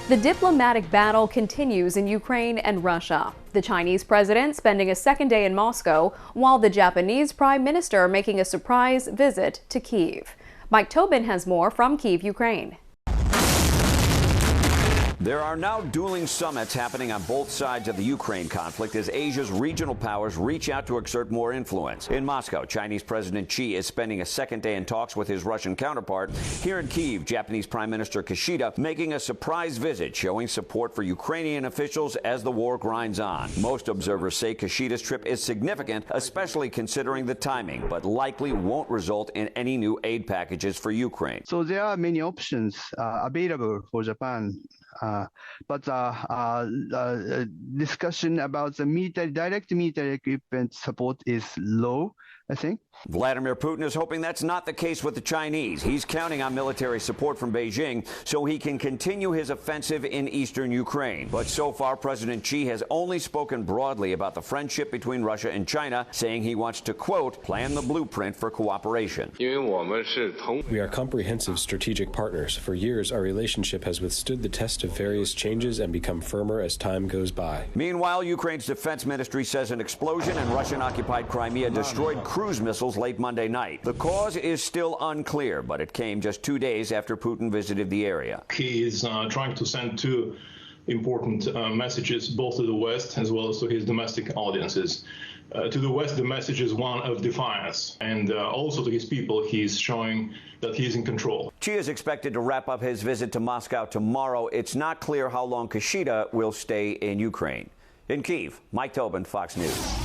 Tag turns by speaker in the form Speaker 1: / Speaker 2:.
Speaker 1: The diplomatic battle continues in Ukraine and Russia. The Chinese president spending a second day in Moscow, while the Japanese prime minister making a surprise visit to Kyiv. Mike Tobin has more from Kyiv, Ukraine.
Speaker 2: There are now dueling summits happening on both sides of the Ukraine conflict as Asia's regional powers reach out to exert more influence. In Moscow, Chinese President Xi is spending a second day in talks with his Russian counterpart. Here in Kyiv, Japanese Prime Minister Kishida making a surprise visit, showing support for Ukrainian officials as the war grinds on. Most observers say Kishida's trip is significant, especially considering the timing, but likely won't result in any new aid packages for Ukraine.
Speaker 3: So there are many options available for Japan. But discussion about the direct military equipment support is low, I think.
Speaker 2: Vladimir Putin is hoping that's not the case with the Chinese. He's counting on military support from Beijing so he can continue his offensive in eastern Ukraine. But so far, President Xi has only spoken broadly about the friendship between Russia and China, saying he wants to, quote, plan the blueprint for cooperation.
Speaker 4: We are comprehensive strategic partners. For years, our relationship has withstood the test of various changes and become firmer as time goes by.
Speaker 2: Meanwhile, Ukraine's defense ministry says an explosion in Russian-occupied Crimea destroyed cruise missiles late Monday night. The cause is still unclear, but it came just 2 days after Putin visited the area.
Speaker 5: He is trying to send two important messages, both to the West as well as to his domestic audiences. To the West, the message is one of defiance, and also to his people, he's showing that he's in control.
Speaker 2: Xi is expected to wrap up his visit to Moscow tomorrow. It's not clear how long Kishida will stay in Ukraine. In Kyiv, Mike Tobin, Fox News.